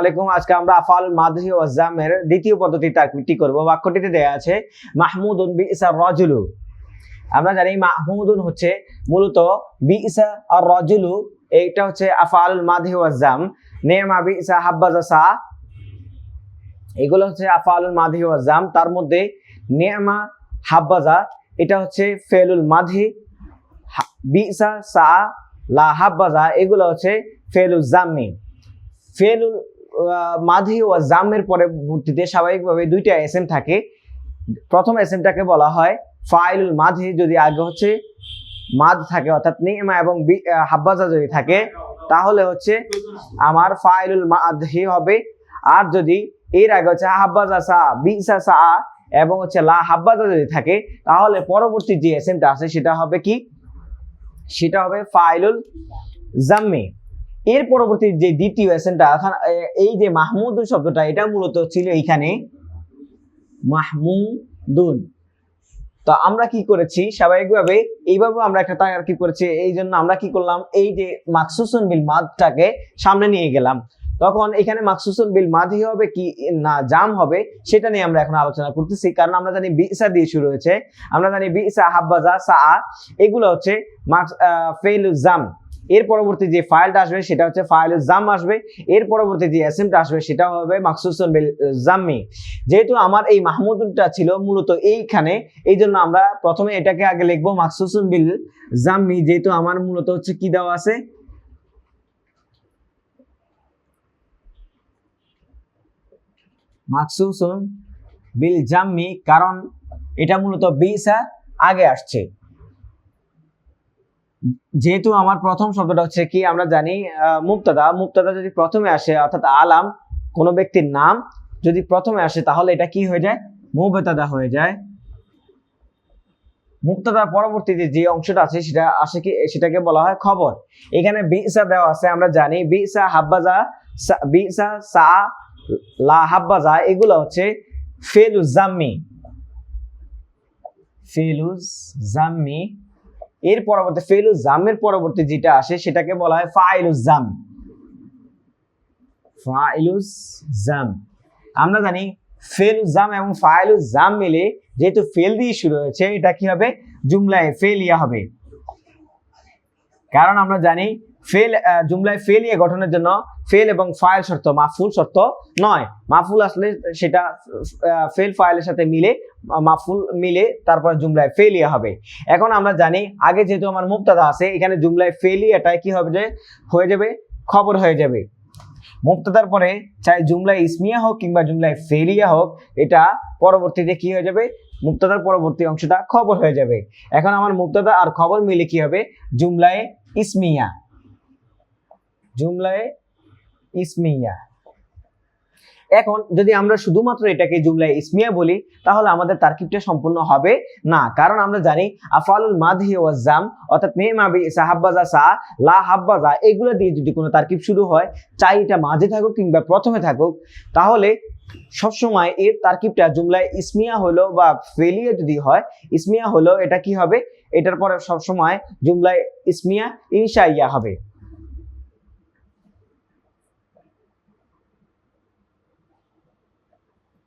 আলাইকুম। আজকে আমরা আফআল মাদহি ওয়া জামের দ্বিতীয় পদ্ধতি তারকিবটি করব। বাক্যটিতে দেয়া আছে মাহমুদুন বিইসা রাজুলু। আমরা জানি মাহমুদুন হচ্ছে মূলত বিইসা আর রাজুলু, এইটা হচ্ছে আফআল মাদহি ওয়া জাম। নেমা বিইসা হাব্বাজা সা, এগুলো হচ্ছে আফআল মাদহি ওয়া জাম। তার মধ্যে নেমা হাব্বাজা এটা হচ্ছে ফেলুল মাদহি, বিইসা সা লা হাব্বাজা এগুলো হচ্ছে ফেলুল জামি। ফেলুল মাদহি ও জামের পরবর্তীতে স্বাভাবিকভাবে দুইটা এসএম থাকে। প্রথম এসএমটাকে বলা হয় ফাইলুল মাদহি, যদি আগে হচ্ছে মাদ থাকে অর্থাৎ নিমা এবং হাব্বাজা যদি থাকে তাহলে হচ্ছে আমার ফাইলুল মাদহি হবে। আর যদি এর আগে হচ্ছে হাব্বাজা সা বিসা সা এবং হচ্ছে লা হাব্বাজা যদি থাকে তাহলে পরবর্তী যে এসএমটা আছে সেটা হবে কি, সেটা হবে ফাইলুল জাম্মি। এর পরবর্তী যে দ্বিতীয় এসএমটা, এই যে মাহমুদুন শব্দটা এটা মূলত ছিল এইখানে মাহমুদুন। তো আমরা কি করেছি, স্বাভাবিকভাবে এইভাবে আমরা একটা তারকিব করেছি। এই জন্য আমরা কি করলাম, এই যে মাকসুসুন বিল মাদটাকে সামনে নিয়ে গেলাম। তখন এখানে মাকসুসুন বিল মাদহি হবে কি না জাম হবে সেটা নিয়ে আমরা এখন আলোচনা করতেছি। কারণ আমরা জানি বিসা দিয়ে শুরু হয়েছে, আমরা জানি বিসা হাব্বাজা সা এগুলো হচ্ছে ফেলুল জাম। এর পরবর্তী যে ফাইলটা আসবে সেটা হচ্ছে ফাইলুল জাম আসবে। এর পরবর্তী যে এসএমটা আসবে সেটা হবে মাকসুসুন বিল জাম্মি। যেহেতু আমার এই মাহমুদুনটা ছিল মূলত এইখানে, এই জন্য আমরা প্রথমে এটাকে আগে লিখবো মাকসুসুন বিল জাম্মি। যেহেতু আমার মূলত হচ্ছে কি দেওয়া আছে, মাকসুসুন বিল জাম্মি, কারণ এটা মূলত বিসা আগে আসছে। যেহেতু আমার প্রথম শব্দটা হচ্ছে কি, আমরা জানি মুবতাদা, মুবতাদা যদি প্রথমে আসে অর্থাৎ আলাম কোন ব্যক্তির নাম যদি প্রথমে আসে তাহলে এটা কি হয়ে যায়, মুবতাদা হয়ে যায়। মুবতাদার পরবর্তীতে যে অংশটা আছে সেটা আসে কি, সেটাকে বলা হয় খবর। এখানে বিসা দেওয়া আছে, আমরা জানি বিসা হাব্বাজা বিসা সা লা হাব্বাজা এগুলো হচ্ছে ফেলুজ জাম্মি, ফেলুজ জাম্মি। এর পরবর্তী ফেলুজ জামের পরবর্তী যেটা আসে সেটাকে বলা হয় ফাইলুজ জাম, ফাইলুজ জাম। আমরা জানি ফেলুজ জাম এবং ফাইলুজ জাম মিলে যেহেতু ফেল দিয়ে শুরু হয়েছে এটা কি হবে, জুমলায় ফেলিয়া হবে। কারণ আমরা জানি ফেল জুমলায় ফেলিয়া গঠনের জন্য ফেল এবং ফাইল শর্ত, মাফুল শর্ত নয়। মাফুল আসলে সেটা ফেল ফাইলের সাথে মিলে, মাফুল মিলে তারপর জুমলায় ফেলিয়া হবে। এখন আমরা জানি আগে যেহেতু আমার মুবতাদা আছে, এখানে জুমলায় ফেলিয়াটাই কি হবে, যে হয়ে যাবে খবর হয়ে যাবে। মুবতাদার পরে চাই জুমলায় ইসমিয়া হোক কিংবা জুমলায় ফেলিয়া হোক, এটা পরবর্তীতে কি হয়ে যাবে, মুবতাদার পরবর্তী অংশটা খবর হয়ে যাবে। এখন আমার মুবতাদা আর খবর মিলে কি হবে, জুমলায় ইসমিয়া, জুমলায় ইসমিয়া। এখন যদি আমরা শুধুমাত্র এটাকে জুমলায় ইসমিয়া বলি তাহলে আমাদের তারকিবটা সম্পূর্ণ হবে না। কারণ আমরা জানি আফআলুল মাদহি ওয়া জাম অর্থাৎ নেমা বিসা হাব্বাজা সা লা হাব্বাজা এগুলো দিয়ে যদি কোনো তারকিব শুরু হয়, চাই এটা মাঝে থাকুক কিংবা প্রথমে থাকুক, তাহলে সবসময় এর তারকিবটা জুমলায় ইসমিয়া হলো বা ফেলিয়া যদি হয়, ইসমিয়া হলো এটা কি হবে, এটার পরে সবসময় জুমলায় ইসমিয়া ইনশাইয়া হবে।